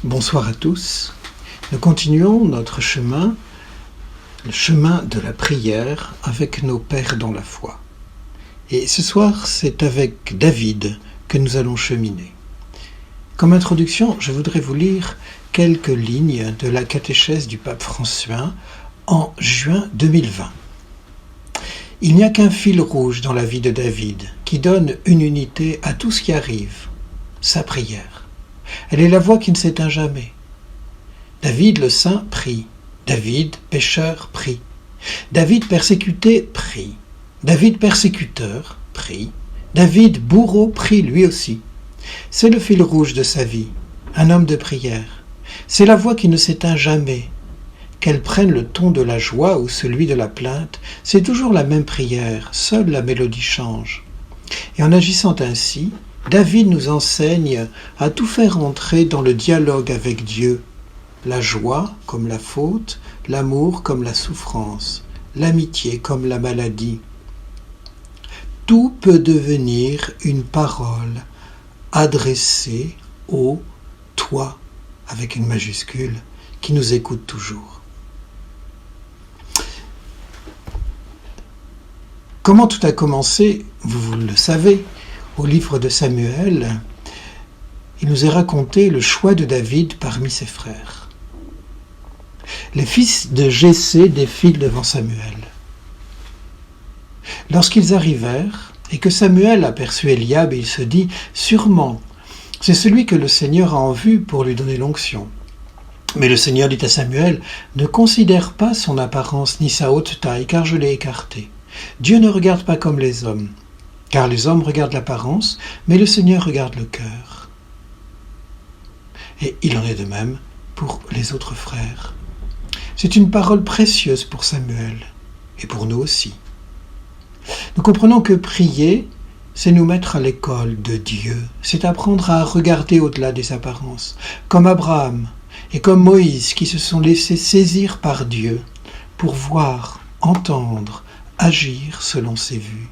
Bonsoir à tous. Nous continuons notre chemin, le chemin de la prière avec nos pères dans la foi. Et ce soir, c'est avec David que nous allons cheminer. Comme introduction, je voudrais vous lire quelques lignes de la catéchèse du pape François en juin 2020. Il n'y a qu'un fil rouge dans la vie de David qui donne une unité à tout ce qui arrive, sa prière. Elle est la voix qui ne s'éteint jamais. David le saint prie. David, pécheur, prie. David persécuté, prie. David persécuteur, prie. David bourreau, prie lui aussi. C'est le fil rouge de sa vie, un homme de prière. C'est la voix qui ne s'éteint jamais. Qu'elle prenne le ton de la joie ou celui de la plainte, c'est toujours la même prière, seule la mélodie change. Et en agissant ainsi, David nous enseigne à tout faire entrer dans le dialogue avec Dieu. La joie comme la faute, l'amour comme la souffrance, l'amitié comme la maladie. Tout peut devenir une parole adressée au « toi » avec une majuscule qui nous écoute toujours. Comment tout a commencé, vous le savez. Au livre de Samuel, il nous est raconté le choix de David parmi ses frères. Les fils de Jessé défilent devant Samuel. Lorsqu'ils arrivèrent et que Samuel aperçut Eliab, il se dit « Sûrement, c'est celui que le Seigneur a en vue pour lui donner l'onction. » Mais le Seigneur dit à Samuel « Ne considère pas son apparence ni sa haute taille, car je l'ai écarté. Dieu ne regarde pas comme les hommes. » Car les hommes regardent l'apparence, mais le Seigneur regarde le cœur. Et il en est de même pour les autres frères. C'est une parole précieuse pour Samuel, et pour nous aussi. Nous comprenons que prier, c'est nous mettre à l'école de Dieu, c'est apprendre à regarder au-delà des apparences, comme Abraham et comme Moïse qui se sont laissés saisir par Dieu pour voir, entendre, agir selon ses vues.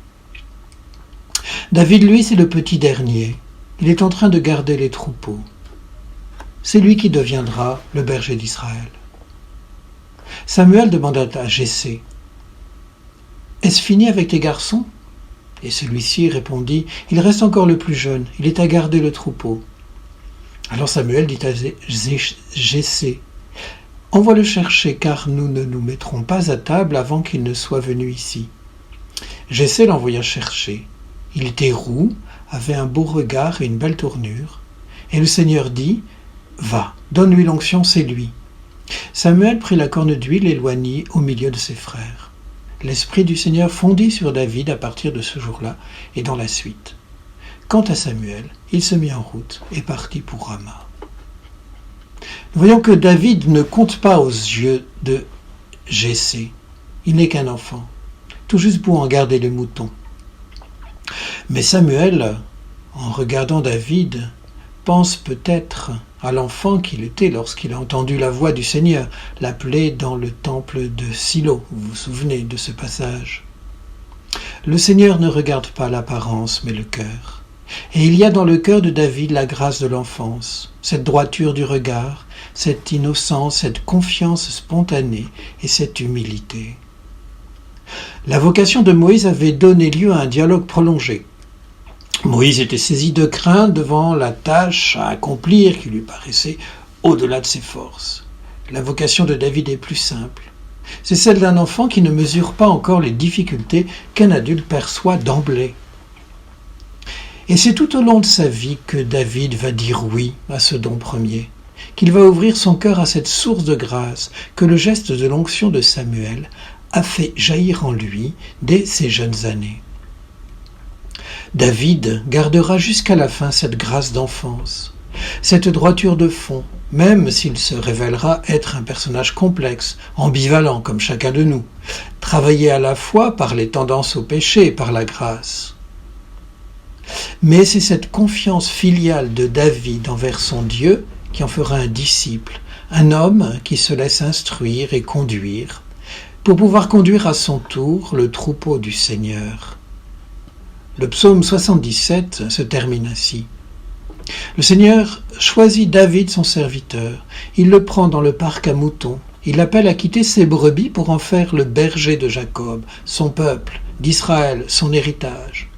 David, lui, c'est le petit dernier. Il est en train de garder les troupeaux. C'est lui qui deviendra le berger d'Israël. Samuel demanda à Jessé « Est-ce fini avec tes garçons ?» Et celui-ci répondit « Il reste encore le plus jeune, il est à garder le troupeau. » Alors Samuel dit à Jessé « Envoie le chercher, car nous ne nous mettrons pas à table avant qu'il ne soit venu ici. » Jessé l'envoya chercher. Il était roux, avait un beau regard et une belle tournure. Et le Seigneur dit « Va, donne-lui l'onction, c'est lui. » Samuel prit la corne d'huile et l'oignit au milieu de ses frères. L'Esprit du Seigneur fondit sur David à partir de ce jour-là et dans la suite. Quant à Samuel, il se mit en route et partit pour Rama. Nous voyons que David ne compte pas aux yeux de Jessé. Il n'est qu'un enfant, tout juste pour en garder les moutons. Mais Samuel, en regardant David, pense peut-être à l'enfant qu'il était lorsqu'il a entendu la voix du Seigneur l'appeler dans le temple de Silo. Vous vous souvenez de ce passage. Le Seigneur ne regarde pas l'apparence, mais le cœur. Et il y a dans le cœur de David la grâce de l'enfance, cette droiture du regard, cette innocence, cette confiance spontanée et cette humilité. La vocation de Moïse avait donné lieu à un dialogue prolongé. Moïse était saisi de crainte devant la tâche à accomplir qui lui paraissait au-delà de ses forces. La vocation de David est plus simple. C'est celle d'un enfant qui ne mesure pas encore les difficultés qu'un adulte perçoit d'emblée. Et c'est tout au long de sa vie que David va dire oui à ce don premier, qu'il va ouvrir son cœur à cette source de grâce que le geste de l'onction de Samuel a fait jaillir en lui dès ses jeunes années. David gardera jusqu'à la fin cette grâce d'enfance, cette droiture de fond, même s'il se révélera être un personnage complexe, ambivalent comme chacun de nous, travaillé à la fois par les tendances au péché et par la grâce. Mais c'est cette confiance filiale de David envers son Dieu qui en fera un disciple, un homme qui se laisse instruire et conduire, pour pouvoir conduire à son tour le troupeau du Seigneur. Le psaume 77 se termine ainsi. Le Seigneur choisit David son serviteur. Il le prend dans le parc à moutons. Il l'appelle à quitter ses brebis pour en faire le berger de Jacob, son peuple, d'Israël, son héritage.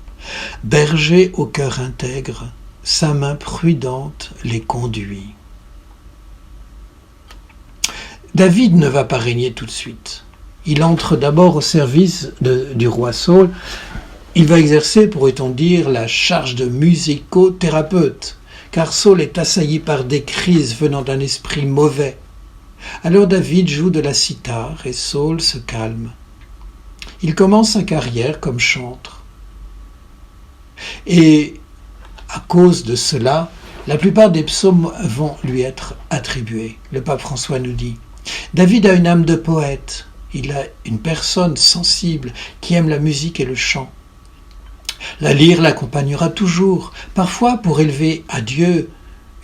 Berger au cœur intègre, sa main prudente les conduit. David ne va pas régner tout de suite. Il entre d'abord au service du roi Saül. Il va exercer, pourrait-on dire, la charge de musicothérapeute, car Saül est assailli par des crises venant d'un esprit mauvais. Alors David joue de la cithare et Saül se calme. Il commence sa carrière comme chantre. Et à cause de cela, la plupart des psaumes vont lui être attribués. Le pape François nous dit « David a une âme de poète, il a une personne sensible qui aime la musique et le chant. La lyre l'accompagnera toujours, parfois pour élever à Dieu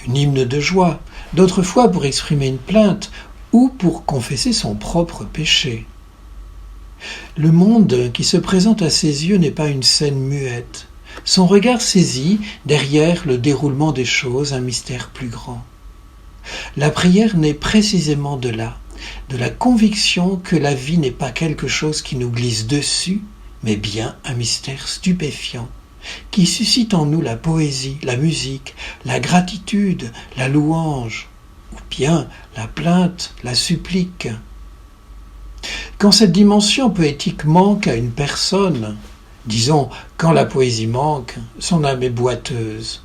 une hymne de joie, d'autres fois pour exprimer une plainte ou pour confesser son propre péché. Le monde qui se présente à ses yeux n'est pas une scène muette. Son regard saisit, derrière le déroulement des choses, un mystère plus grand. La prière naît précisément de là, de la conviction que la vie n'est pas quelque chose qui nous glisse dessus, mais bien un mystère stupéfiant, qui suscite en nous la poésie, la musique, la gratitude, la louange, ou bien la plainte, la supplique. Quand cette dimension poétique manque à une personne, disons, quand la poésie manque, son âme est boiteuse.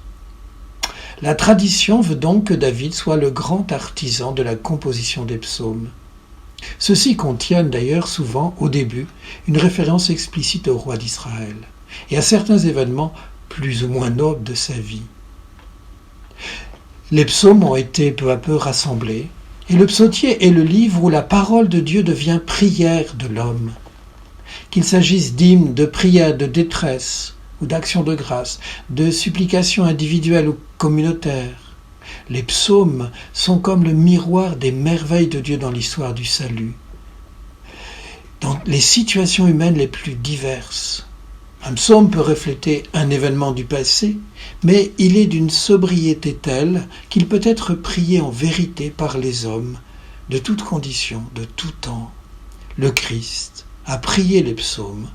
La tradition veut donc que David soit le grand artisan de la composition des psaumes. Ceux-ci contiennent d'ailleurs souvent, au début, une référence explicite au roi d'Israël et à certains événements plus ou moins nobles de sa vie. Les psaumes ont été peu à peu rassemblés, et le psautier est le livre où la parole de Dieu devient prière de l'homme. Qu'il s'agisse d'hymnes, de prières, de détresse ou d'actions de grâce, de supplications individuelles ou communautaires, les psaumes sont comme le miroir des merveilles de Dieu dans l'histoire du salut. Dans les situations humaines les plus diverses, un psaume peut refléter un événement du passé, mais il est d'une sobriété telle qu'il peut être prié en vérité par les hommes, de toutes conditions, de tout temps. Le Christ a prié les psaumes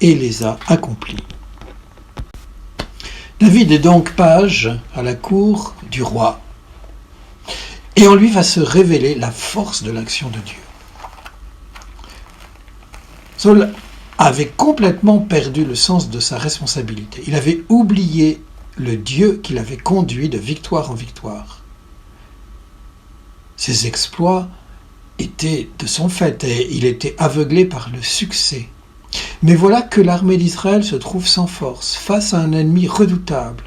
et les a accomplis. David est donc page à la cour du roi, et en lui va se révéler la force de l'action de Dieu. Saül avait complètement perdu le sens de sa responsabilité. Il avait oublié le Dieu qui l'avait conduit de victoire en victoire. Ses exploits étaient de son fait et il était aveuglé par le succès. Mais voilà que l'armée d'Israël se trouve sans force, face à un ennemi redoutable.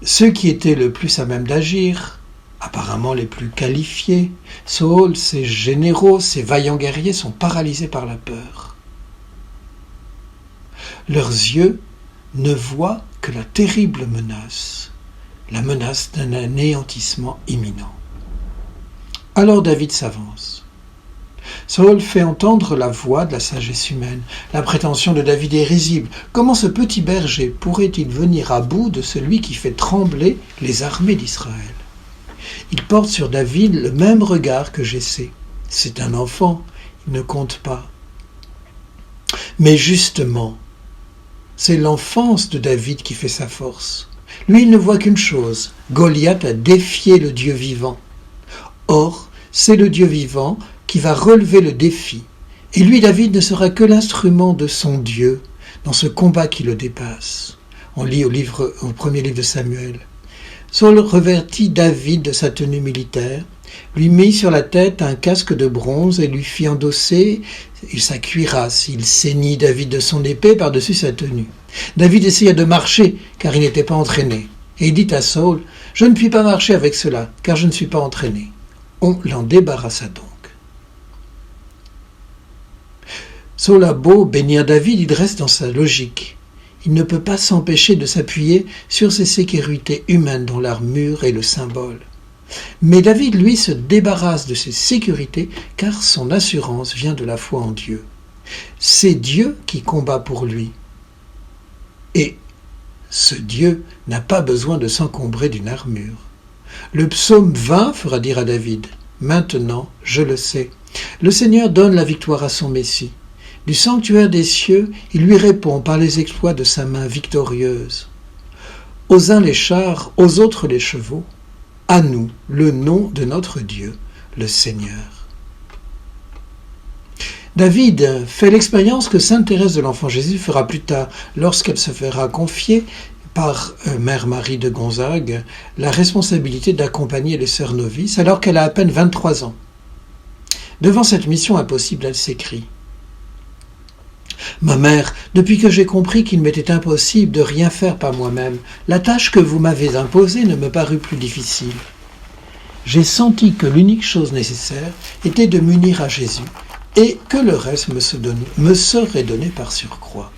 Ceux qui étaient le plus à même d'agir, apparemment les plus qualifiés, Saül, ses généraux, ses vaillants guerriers sont paralysés par la peur. Leurs yeux ne voient que la terrible menace, la menace d'un anéantissement imminent. Alors David s'avance. Saül fait entendre la voix de la sagesse humaine. La prétention de David est risible. Comment ce petit berger pourrait-il venir à bout de celui qui fait trembler les armées d'Israël ? Il porte sur David le même regard que Jessé. C'est un enfant, il ne compte pas. Mais justement, c'est l'enfance de David qui fait sa force. Lui, il ne voit qu'une chose, Goliath a défié le Dieu vivant. Or, c'est le Dieu vivant qui va relever le défi. Et lui, David, ne sera que l'instrument de son Dieu dans ce combat qui le dépasse. On lit au premier livre de Samuel. Saül revêtit David de sa tenue militaire, lui mit sur la tête un casque de bronze et lui fit endosser sa cuirasse. Il ceignit David de son épée par-dessus sa tenue. David essaya de marcher, car il n'était pas entraîné. Et il dit à Saül, « Je ne puis pas marcher avec cela, car je ne suis pas entraîné. » On l'en débarrassa donc. Saül a beau bénir David, il reste dans sa logique. Il ne peut pas s'empêcher de s'appuyer sur ces sécurités humaines dont l'armure est le symbole. Mais David, lui, se débarrasse de ces sécurités car son assurance vient de la foi en Dieu. C'est Dieu qui combat pour lui. Et Ce Dieu n'a pas besoin de s'encombrer d'une armure. Le psaume 20 fera dire à David, « Maintenant, je le sais, le Seigneur donne la victoire à son Messie. Du sanctuaire des cieux, il lui répond par les exploits de sa main victorieuse. Aux uns les chars, aux autres les chevaux, à nous le nom de notre Dieu, le Seigneur. » David fait l'expérience que sainte Thérèse de l'Enfant Jésus fera plus tard, lorsqu'elle se fera confier par Mère Marie de Gonzague la responsabilité d'accompagner les sœurs novices alors qu'elle a à peine 23 ans. Devant cette mission impossible, elle s'écrie « Ma mère, depuis que j'ai compris qu'il m'était impossible de rien faire par moi-même, la tâche que vous m'avez imposée ne me parut plus difficile. J'ai senti que l'unique chose nécessaire était de m'unir à Jésus et que le reste me serait donné par surcroît. »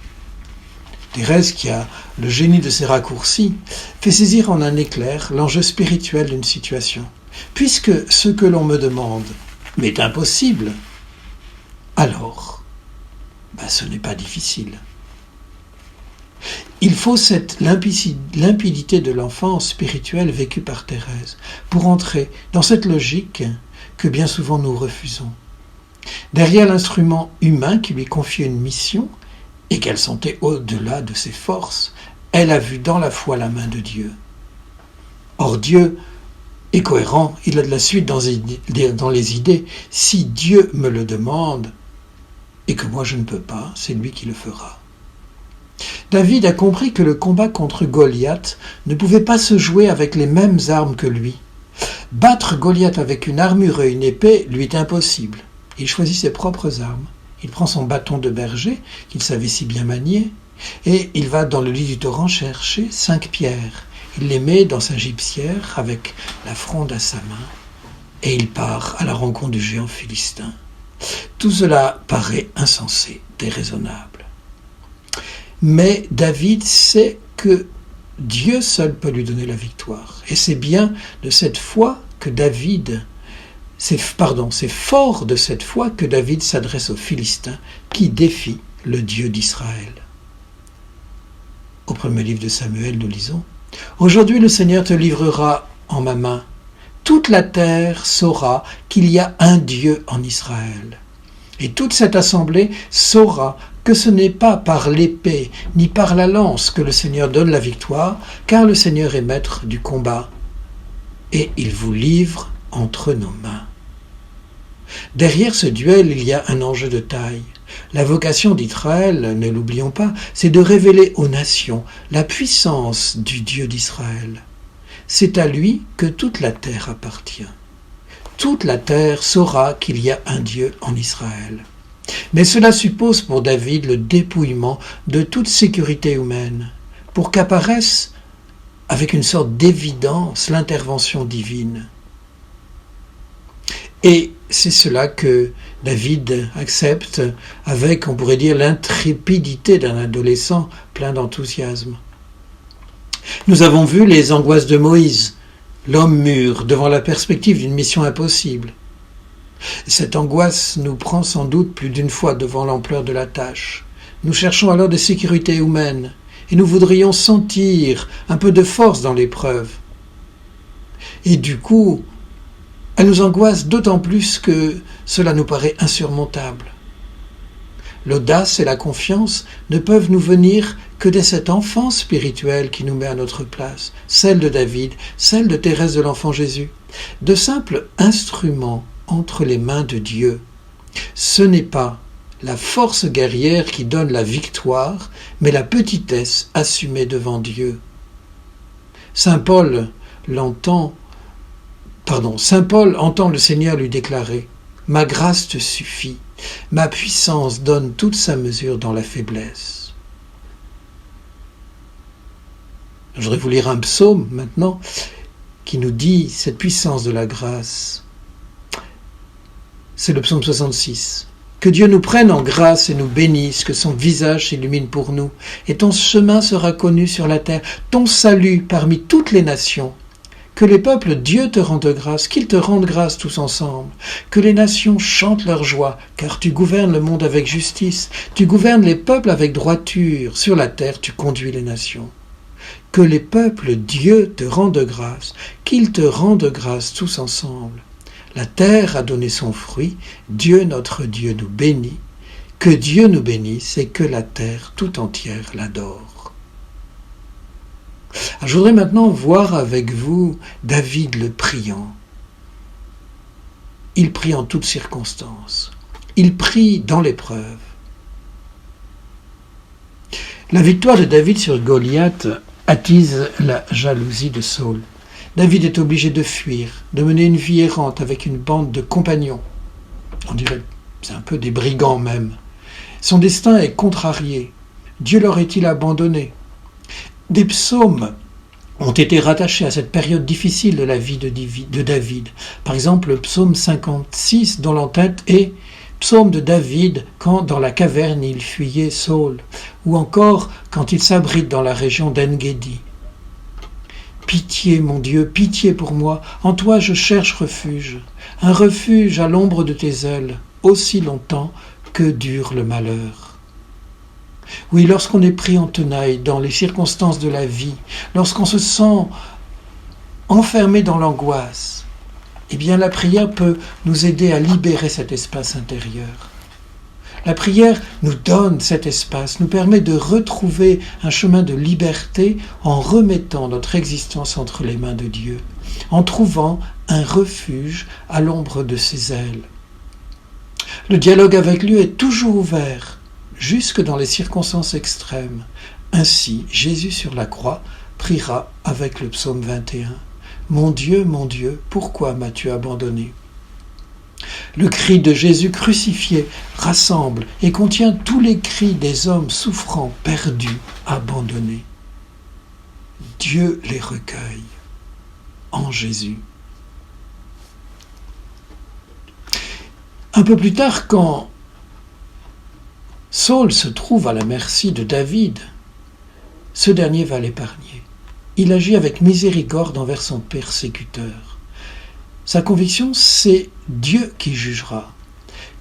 Thérèse, qui a le génie de ses raccourcis, fait saisir en un éclair l'enjeu spirituel d'une situation. Puisque ce que l'on me demande m'est impossible, alors, ce n'est pas difficile. Il faut cette limpidité de l'enfance spirituelle vécue par Thérèse pour entrer dans cette logique que bien souvent nous refusons. Derrière l'instrument humain qui lui confiait une mission, et qu'elle sentait au-delà de ses forces, elle a vu dans la foi la main de Dieu. Or Dieu est cohérent, il a de la suite dans les idées. Si Dieu me le demande, et que moi je ne peux pas, c'est lui qui le fera. David a compris que le combat contre Goliath ne pouvait pas se jouer avec les mêmes armes que lui. Battre Goliath avec une armure et une épée lui est impossible. Il choisit ses propres armes. Il prend son bâton de berger, qu'il savait si bien manier, et il va dans le lit du torrent chercher 5 pierres. Il les met dans sa gibecière avec la fronde à sa main, et il part à la rencontre du géant philistin. Tout cela paraît insensé, déraisonnable. Mais David sait que Dieu seul peut lui donner la victoire. Et c'est bien de cette foi que c'est fort de cette foi que David s'adresse aux Philistins qui défient le Dieu d'Israël. Au premier livre de Samuel, nous lisons « Aujourd'hui le Seigneur te livrera en ma main. Toute la terre saura qu'il y a un Dieu en Israël. Et toute cette assemblée saura que ce n'est pas par l'épée ni par la lance que le Seigneur donne la victoire, car le Seigneur est maître du combat, et il vous livre entre nos mains. » Derrière ce duel, il y a un enjeu de taille. La vocation d'Israël, ne l'oublions pas, c'est de révéler aux nations la puissance du Dieu d'Israël. C'est à lui que toute la terre appartient. Toute la terre saura qu'il y a un Dieu en Israël. Mais cela suppose pour David le dépouillement de toute sécurité humaine, pour qu'apparaisse avec une sorte d'évidence l'intervention divine. Et c'est cela que David accepte avec, on pourrait dire, l'intrépidité d'un adolescent plein d'enthousiasme. Nous avons vu les angoisses de Moïse, l'homme mûr devant la perspective d'une mission impossible. Cette angoisse nous prend sans doute plus d'une fois devant l'ampleur de la tâche. Nous cherchons alors des sécurités humaines et nous voudrions sentir un peu de force dans l'épreuve. Et du coup, elle nous angoisse d'autant plus que cela nous paraît insurmontable. L'audace et la confiance ne peuvent nous venir que de cette enfance spirituelle qui nous met à notre place, celle de David, celle de Thérèse de l'Enfant Jésus, de simples instruments entre les mains de Dieu. Ce n'est pas la force guerrière qui donne la victoire, mais la petitesse assumée devant Dieu. Saint Paul entend le Seigneur lui déclarer « Ma grâce te suffit, ma puissance donne toute sa mesure dans la faiblesse. » Je voudrais vous lire un psaume maintenant qui nous dit cette puissance de la grâce. C'est le psaume 66. Que Dieu nous prenne en grâce et nous bénisse, que son visage s'illumine pour nous, et ton chemin sera connu sur la terre, ton salut parmi toutes les nations. Que les peuples, Dieu te rende grâce, qu'ils te rendent grâce tous ensemble. Que les nations chantent leur joie, car tu gouvernes le monde avec justice. Tu gouvernes les peuples avec droiture. Sur la terre, tu conduis les nations. que les peuples, Dieu te rende grâce, qu'ils te rendent grâce tous ensemble. La terre a donné son fruit, Dieu notre Dieu nous bénit, que Dieu nous bénisse et que la terre tout entière l'adore. Alors, je voudrais maintenant voir avec vous David le priant. Il prie en toutes circonstances. Il prie dans l'épreuve. La victoire de David sur Goliath attise la jalousie de Saül. David est obligé de fuir, de mener une vie errante avec une bande de compagnons. On dirait, c'est un peu des brigands même. Son destin est contrarié. Dieu l'aurait-il abandonné? Des psaumes ont été rattachés à cette période difficile de la vie de David. Par exemple, le psaume 56, dont l'entête est « Psaume de David, quand dans la caverne il fuyait Saül », ou encore quand il s'abrite dans la région d'En-Gedi. « Pitié, mon Dieu, pitié pour moi, en toi je cherche refuge, un refuge à l'ombre de tes ailes, aussi longtemps que dure le malheur. » Oui, lorsqu'on est pris en tenaille dans les circonstances de la vie, lorsqu'on se sent enfermé dans l'angoisse, eh bien la prière peut nous aider à libérer cet espace intérieur. La prière nous donne cet espace, nous permet de retrouver un chemin de liberté en remettant notre existence entre les mains de Dieu, en trouvant un refuge à l'ombre de ses ailes. Le dialogue avec lui est toujours ouvert, jusque dans les circonstances extrêmes. Ainsi, Jésus sur la croix priera avec le psaume 21. « Mon Dieu, pourquoi m'as-tu abandonné ?» Le cri de Jésus crucifié rassemble et contient tous les cris des hommes souffrants, perdus, abandonnés. Dieu les recueille en Jésus. Un peu plus tard, quand Saül se trouve à la merci de David, ce dernier va l'épargner. Il agit avec miséricorde envers son persécuteur. Sa conviction, c'est Dieu qui jugera.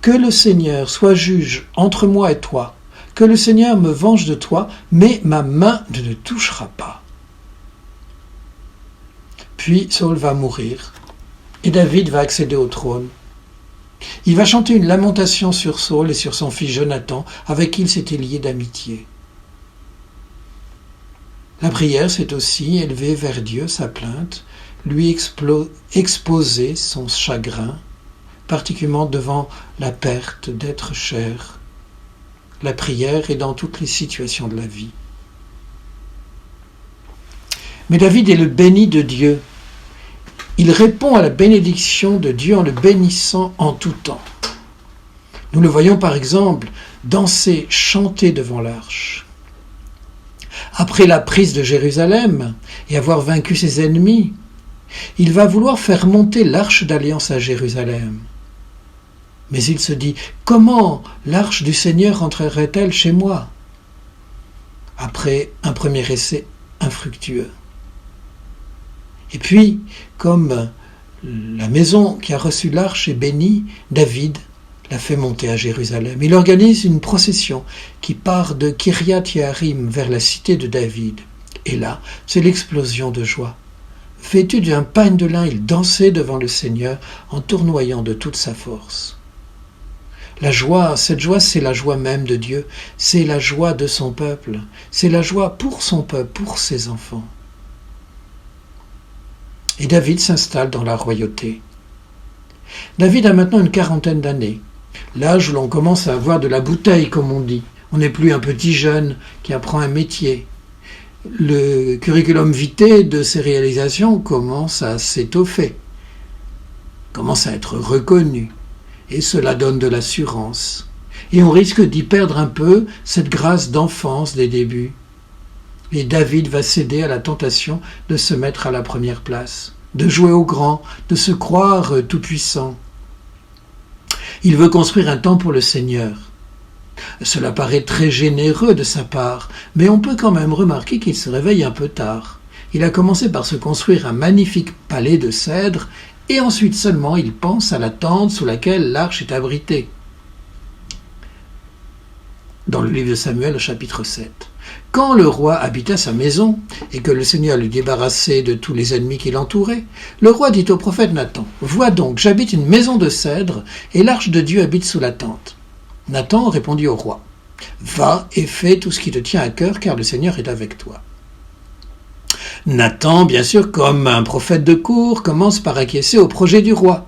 Que le Seigneur soit juge entre moi et toi, que le Seigneur me venge de toi, mais ma main ne te touchera pas. Puis Saül va mourir, et David va accéder au trône. Il va chanter une lamentation sur Saül et sur son fils Jonathan, avec qui il s'était lié d'amitié. La prière, c'est aussi élever vers Dieu sa plainte, lui exposer son chagrin, particulièrement devant la perte d'être cher. La prière est dans toutes les situations de la vie. Mais David est le béni de Dieu. Il répond à la bénédiction de Dieu en le bénissant en tout temps. Nous le voyons par exemple danser, chanter devant l'arche. Après la prise de Jérusalem et avoir vaincu ses ennemis, il va vouloir faire monter l'arche d'alliance à Jérusalem. Mais il se dit, comment l'arche du Seigneur entrerait-elle chez moi? Après un premier essai infructueux. Et puis, comme la maison qui a reçu l'arche est bénie, David la fait monter à Jérusalem. Il organise une procession qui part de Kiriath-Yearim vers la cité de David. Et là, c'est l'explosion de joie. Vêtu d'un pagne de lin, il dansait devant le Seigneur en tournoyant de toute sa force. La joie, cette joie, c'est la joie même de Dieu, c'est la joie de son peuple, c'est la joie pour son peuple, pour ses enfants. Et David s'installe dans la royauté. David a maintenant une quarantaine d'années, l'âge où l'on commence à avoir de la bouteille, comme on dit. On n'est plus un petit jeune qui apprend un métier. Le curriculum vitae de ses réalisations commence à s'étoffer, commence à être reconnu, et cela donne de l'assurance. Et on risque d'y perdre un peu cette grâce d'enfance des débuts. Et David va céder à la tentation de se mettre à la première place, de jouer au grand, de se croire tout-puissant. Il veut construire un temple pour le Seigneur. Cela paraît très généreux de sa part, mais on peut quand même remarquer qu'il se réveille un peu tard. Il a commencé par se construire un magnifique palais de cèdre, et ensuite seulement il pense à la tente sous laquelle l'arche est abritée. dans le livre de Samuel au chapitre 7. Quand le roi habitait sa maison et que le Seigneur l'eut débarrassé de tous les ennemis qui l'entouraient, le roi dit au prophète Nathan, « Vois donc, j'habite une maison de cèdre et l'arche de Dieu habite sous la tente. » Nathan répondit au roi, « Va et fais tout ce qui te tient à cœur car le Seigneur est avec toi. » Nathan, bien sûr, comme un prophète de cour, commence par acquiescer au projet du roi.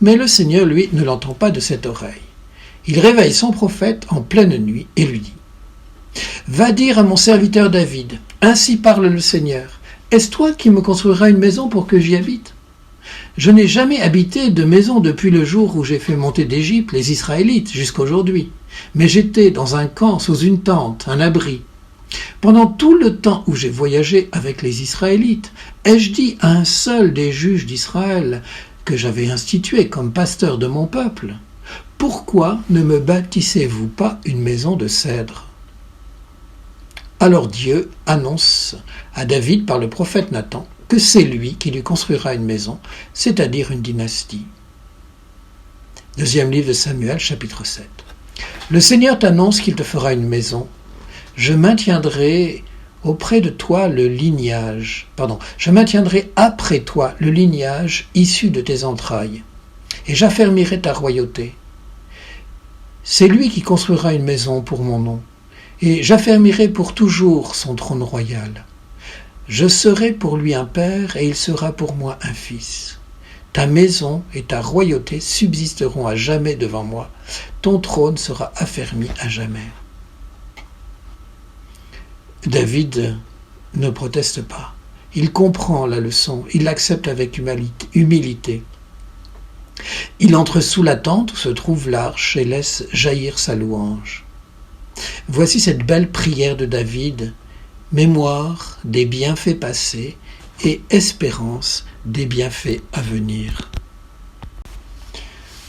Mais le Seigneur, lui, ne l'entend pas de cette oreille. Il réveille son prophète en pleine nuit et lui dit « Va dire à mon serviteur David, ainsi parle le Seigneur, est-ce toi qui me construiras une maison pour que j'y habite ? Je n'ai jamais habité de maison depuis le jour où j'ai fait monter d'Égypte les Israélites jusqu'aujourd'hui, mais j'étais dans un camp sous une tente, un abri. Pendant tout le temps où j'ai voyagé avec les Israélites, ai-je dit à un seul des juges d'Israël que j'avais institué comme pasteur de mon peuple, « Pourquoi ne me bâtissez-vous pas une maison de cèdre ?» Alors Dieu annonce à David par le prophète Nathan que c'est lui qui lui construira une maison, c'est-à-dire une dynastie. Deuxième livre de Samuel, chapitre 7. Le Seigneur t'annonce qu'il te fera une maison. Je maintiendrai après toi le lignage issu de tes entrailles, et j'affermirai ta royauté. C'est lui qui construira une maison pour mon nom, et j'affermirai pour toujours son trône royal. Je serai pour lui un père, et il sera pour moi un fils. Ta maison et ta royauté subsisteront à jamais devant moi. Ton trône sera affermi à jamais. David ne proteste pas. Il comprend la leçon, il l'accepte avec humilité. Il entre sous la tente où se trouve l'arche et laisse jaillir sa louange. Voici cette belle prière de David, mémoire des bienfaits passés et espérance des bienfaits à venir.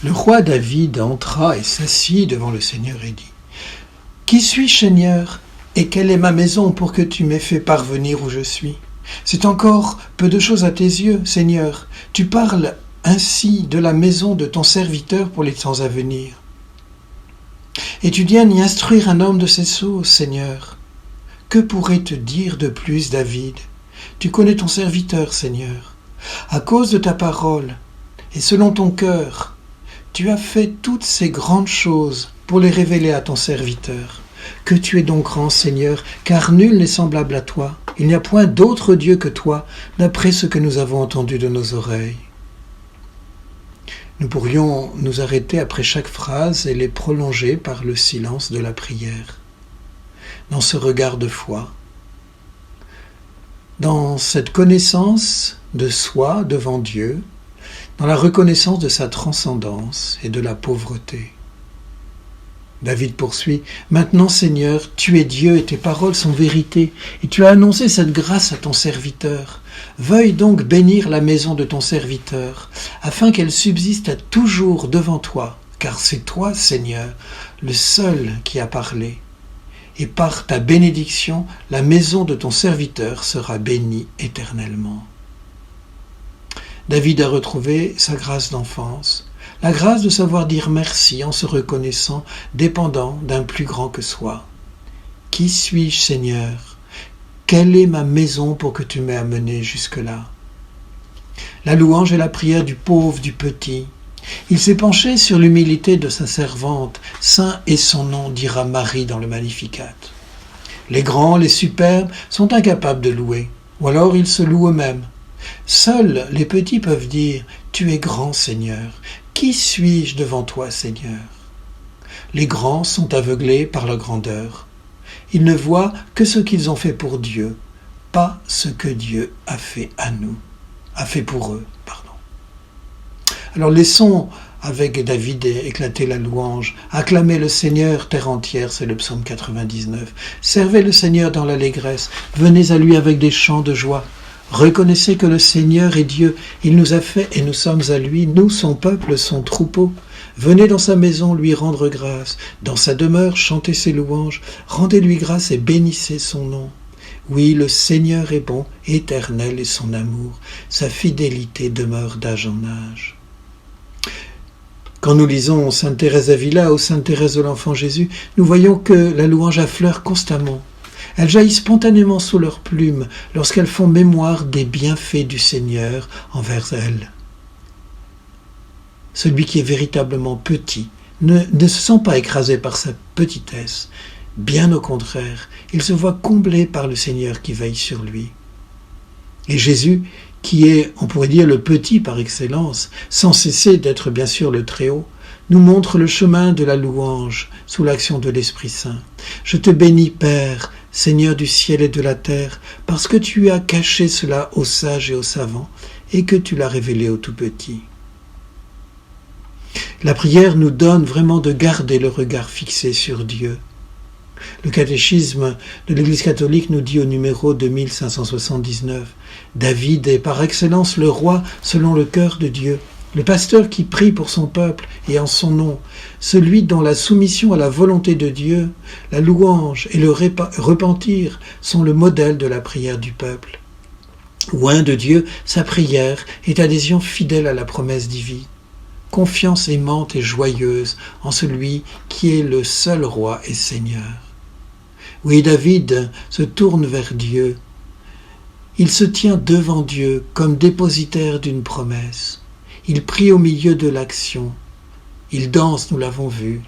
Le roi David entra et s'assit devant le Seigneur et dit « Qui suis-je, Seigneur ? Et quelle est ma maison pour que tu m'aies fait parvenir où je suis ? C'est encore peu de choses à tes yeux, Seigneur. Tu parles ainsi de la maison de ton serviteur pour les temps à venir. Et tu viens y instruire un homme de ses choses, Seigneur. Que pourrais te dire de plus, David ? Tu connais ton serviteur, Seigneur. À cause de ta parole et selon ton cœur, tu as fait toutes ces grandes choses pour les révéler à ton serviteur. Que tu es donc grand, Seigneur, car nul n'est semblable à toi. Il n'y a point d'autre Dieu que toi, d'après ce que nous avons entendu de nos oreilles. » Nous pourrions nous arrêter après chaque phrase et les prolonger par le silence de la prière. Dans ce regard de foi, dans cette connaissance de soi devant Dieu, dans la reconnaissance de sa transcendance et de la pauvreté. David poursuit, « Maintenant, Seigneur, tu es Dieu et tes paroles sont vérité, et tu as annoncé cette grâce à ton serviteur. Veuille donc bénir la maison de ton serviteur, afin qu'elle subsiste à toujours devant toi, car c'est toi, Seigneur, le seul qui a parlé. Et par ta bénédiction, la maison de ton serviteur sera bénie éternellement. » David a retrouvé sa grâce d'enfance, la grâce de savoir dire merci en se reconnaissant dépendant d'un plus grand que soi. « Qui suis-je, Seigneur ? Quelle est ma maison pour que tu m'aies amené jusque-là » La louange et la prière du pauvre, du petit. Il s'est penché sur l'humilité de sa servante. « Saint est son nom », dira Marie dans le Magnificat. Les grands, les superbes sont incapables de louer, ou alors ils se louent eux-mêmes. Seuls les petits peuvent dire « Tu es grand, Seigneur. Qui suis-je devant toi, Seigneur ?» Les grands sont aveuglés par leur grandeur. Ils ne voient que ce qu'ils ont fait pour Dieu, pas ce que Dieu a fait pour eux. Alors laissons avec David éclater la louange. Acclamez le Seigneur, terre entière, c'est le psaume 99. Servez le Seigneur dans l'allégresse. Venez à lui avec des chants de joie. Reconnaissez que le Seigneur est Dieu, il nous a fait et nous sommes à lui, nous, son peuple, son troupeau. Venez dans sa maison lui rendre grâce, dans sa demeure chantez ses louanges, rendez-lui grâce et bénissez son nom. Oui, le Seigneur est bon, éternel est son amour, sa fidélité demeure d'âge en âge. Quand nous lisons Sainte Thérèse d'Avila ou Sainte Thérèse de l'Enfant Jésus, nous voyons que la louange affleure constamment. Elles jaillissent spontanément sous leurs plumes lorsqu'elles font mémoire des bienfaits du Seigneur envers elles. Celui qui est véritablement petit ne se sent pas écrasé par sa petitesse. Bien au contraire, il se voit comblé par le Seigneur qui veille sur lui. Et Jésus, qui est, on pourrait dire, le petit par excellence, sans cesser d'être bien sûr le Très-Haut, nous montre le chemin de la louange sous l'action de l'Esprit Saint. Je te bénis, Père, Seigneur du ciel et de la terre, parce que tu as caché cela aux sages et aux savants, et que tu l'as révélé aux tout petits. La prière nous donne vraiment de garder le regard fixé sur Dieu. Le catéchisme de l'Église catholique nous dit au numéro 2579 « David est par excellence le roi selon le cœur de Dieu, le pasteur qui prie pour son peuple et en son nom, celui dont la soumission à la volonté de Dieu, la louange et le repentir sont le modèle de la prière du peuple. Loin de Dieu, sa prière est adhésion fidèle à la promesse divine. Confiance aimante et joyeuse en celui qui est le seul roi et Seigneur. » Oui, David se tourne vers Dieu. Il se tient devant Dieu comme dépositaire d'une promesse. Il prie au milieu de l'action. Il danse, nous l'avons vu.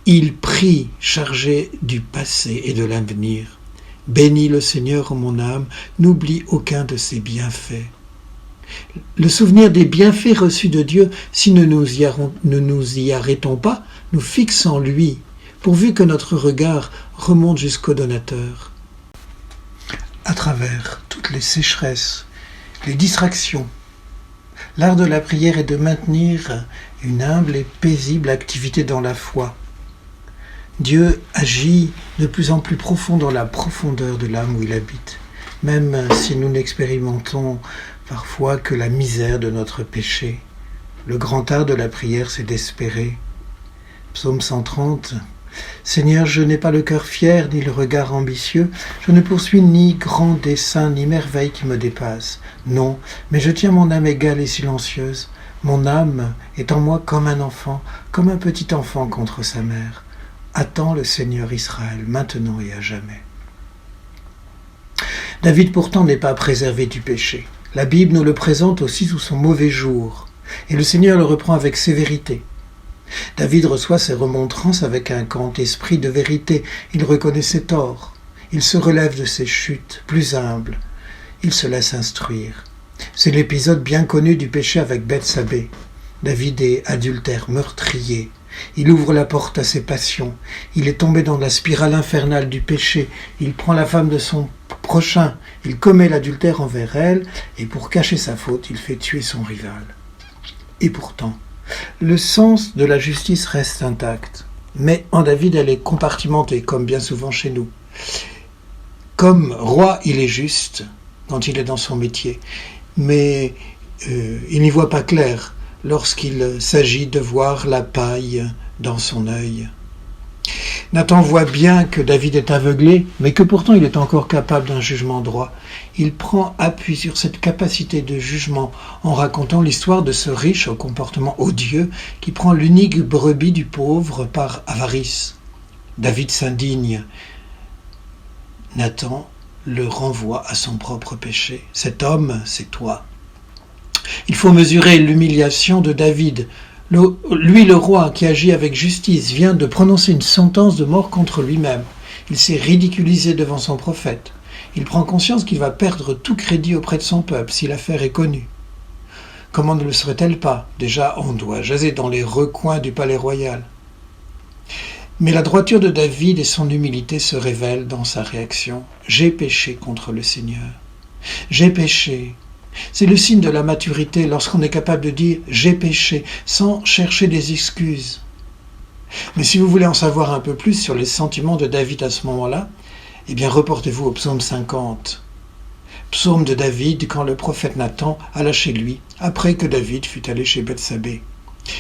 Il prie chargé du passé et de l'avenir. Bénis le Seigneur, ô mon âme, n'oublie aucun de ses bienfaits. Le souvenir des bienfaits reçus de Dieu, si ne nous y arrêtons pas, nous fixons en lui, pourvu que notre regard remonte jusqu'au donateur. À travers toutes les sécheresses, les distractions, l'art de la prière est de maintenir une humble et paisible activité dans la foi. Dieu agit de plus en plus profond dans la profondeur de l'âme où il habite, même si nous n'expérimentons parfois que la misère de notre péché. Le grand art de la prière, c'est d'espérer. Psaume 130. Seigneur, je n'ai pas le cœur fier, ni le regard ambitieux, je ne poursuis ni grand dessein, ni merveille qui me dépasse. Non, mais je tiens mon âme égale et silencieuse. Mon âme est en moi comme un enfant, comme un petit enfant contre sa mère. Attends le Seigneur Israël, maintenant et à jamais. David pourtant n'est pas préservé du péché. La Bible nous le présente aussi sous son mauvais jour, et le Seigneur le reprend avec sévérité. David reçoit ses remontrances avec un grand esprit de vérité. Il reconnaît ses torts. Il se relève de ses chutes, plus humble. Il se laisse instruire. C'est l'épisode bien connu du péché avec Bethsabée. David est adultère, meurtrier. Il ouvre la porte à ses passions. Il est tombé dans la spirale infernale du péché. Il prend la femme de son prochain. Il commet l'adultère envers elle. Et pour cacher sa faute, il fait tuer son rival. Et pourtant, le sens de la justice reste intact, mais en David elle est compartimentée, comme bien souvent chez nous. Comme roi, il est juste quand il est dans son métier, mais il n'y voit pas clair lorsqu'il s'agit de voir la paille dans son œil. Nathan voit bien que David est aveuglé, mais que pourtant il est encore capable d'un jugement droit. Il prend appui sur cette capacité de jugement en racontant l'histoire de ce riche au comportement odieux qui prend l'unique brebis du pauvre par avarice. David s'indigne. Nathan le renvoie à son propre péché. Cet homme, c'est toi. Il faut mesurer l'humiliation de David. Lui, le roi, qui agit avec justice, vient de prononcer une sentence de mort contre lui-même. Il s'est ridiculisé devant son prophète. Il prend conscience qu'il va perdre tout crédit auprès de son peuple si l'affaire est connue. Comment ne le serait-elle pas? Déjà, on doit jaser dans les recoins du palais royal. Mais la droiture de David et son humilité se révèlent dans sa réaction. « J'ai péché contre le Seigneur. J'ai péché. » C'est le signe de la maturité lorsqu'on est capable de dire « j'ai péché » sans chercher des excuses. Mais si vous voulez en savoir un peu plus sur les sentiments de David à ce moment-là, eh bien reportez-vous au psaume 50. Psaume de David quand le prophète Nathan alla chez lui après que David fut allé chez Bethsabée.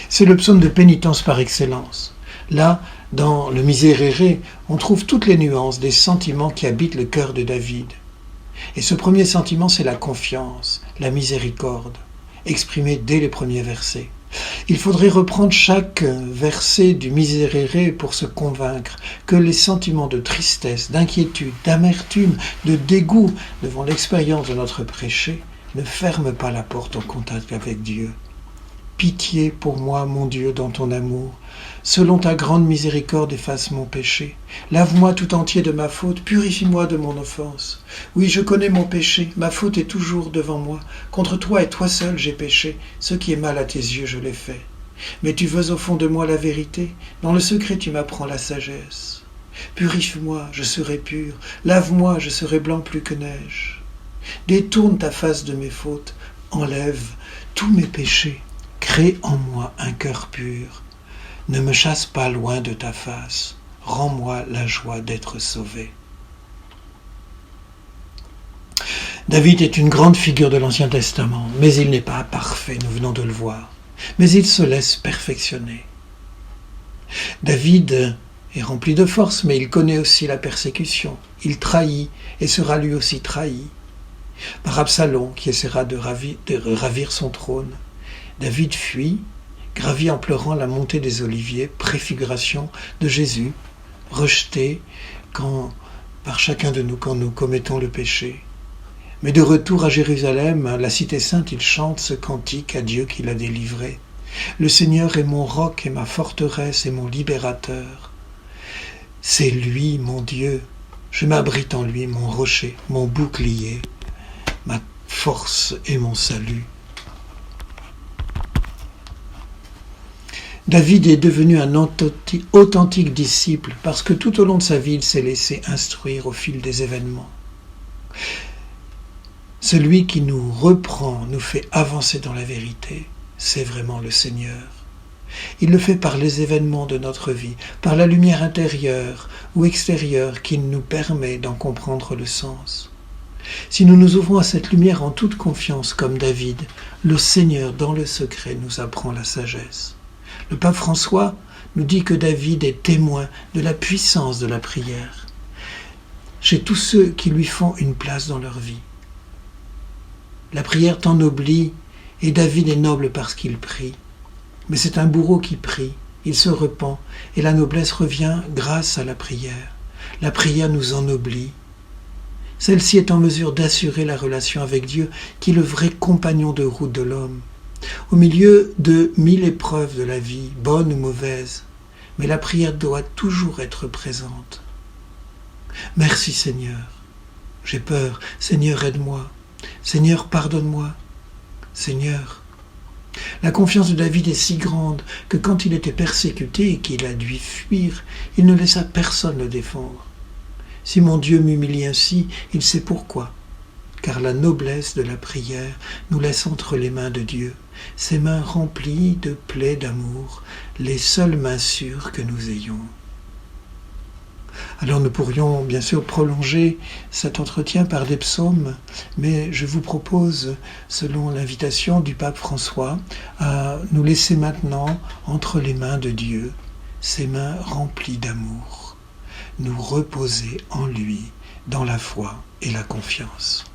C'est le psaume de pénitence par excellence. Là, dans le Miserere, on trouve toutes les nuances des sentiments qui habitent le cœur de David. Et ce premier sentiment, c'est la confiance, la miséricorde, exprimée dès les premiers versets. Il faudrait reprendre chaque verset du Miserere pour se convaincre que les sentiments de tristesse, d'inquiétude, d'amertume, de dégoût devant l'expérience de notre péché ne ferment pas la porte au contact avec Dieu. Pitié pour moi, mon Dieu, dans ton amour. Selon ta grande miséricorde, efface mon péché. Lave-moi tout entier de ma faute, purifie-moi de mon offense. Oui, je connais mon péché, ma faute est toujours devant moi. Contre toi et toi seul j'ai péché. Ce qui est mal à tes yeux, je l'ai fait. Mais tu veux au fond de moi la vérité. Dans le secret, tu m'apprends la sagesse. Purifie-moi, je serai pur. Lave-moi, je serai blanc plus que neige. Détourne ta face de mes fautes. Enlève tous mes péchés. Crée en moi un cœur pur. Ne me chasse pas loin de ta face. Rends-moi la joie d'être sauvé. David est une grande figure de l'Ancien Testament, mais il n'est pas parfait, nous venons de le voir. Mais il se laisse perfectionner. David est rempli de force, mais il connaît aussi la persécution. Il trahit et sera lui aussi trahi par Absalom, qui essaiera de ravir son trône. David fuit, gravit en pleurant la montée des Oliviers, préfiguration de Jésus, rejeté par chacun de nous quand nous commettons le péché. Mais de retour à Jérusalem, la cité sainte, il chante ce cantique à Dieu qui l'a délivré. Le Seigneur est mon roc et ma forteresse et mon libérateur. C'est lui, mon Dieu. Je m'abrite en lui, mon rocher, mon bouclier, ma force et mon salut. David est devenu un authentique disciple parce que tout au long de sa vie, il s'est laissé instruire au fil des événements. Celui qui nous reprend, nous fait avancer dans la vérité, c'est vraiment le Seigneur. Il le fait par les événements de notre vie, par la lumière intérieure ou extérieure qui nous permet d'en comprendre le sens. Si nous nous ouvrons à cette lumière en toute confiance comme David, le Seigneur dans le secret nous apprend la sagesse. Le pape François nous dit que David est témoin de la puissance de la prière chez tous ceux qui lui font une place dans leur vie. La prière t'ennoblit et David est noble parce qu'il prie. Mais c'est un bourreau qui prie, il se repent et la noblesse revient grâce à la prière. La prière nous ennoblit. Celle-ci est en mesure d'assurer la relation avec Dieu qui est le vrai compagnon de route de l'homme. Au milieu de 1000 épreuves de la vie, bonnes ou mauvaises, mais la prière doit toujours être présente. Merci Seigneur, j'ai peur, Seigneur aide-moi, Seigneur pardonne-moi, Seigneur. La confiance de David est si grande que quand il était persécuté et qu'il a dû fuir, il ne laissa personne le défendre. Si mon Dieu m'humilie ainsi, il sait pourquoi. Car la noblesse de la prière nous laisse entre les mains de Dieu, ses mains remplies de plaies d'amour, les seules mains sûres que nous ayons. Alors nous pourrions bien sûr prolonger cet entretien par des psaumes, mais je vous propose, selon l'invitation du pape François, à nous laisser maintenant entre les mains de Dieu, ses mains remplies d'amour, nous reposer en lui dans la foi et la confiance.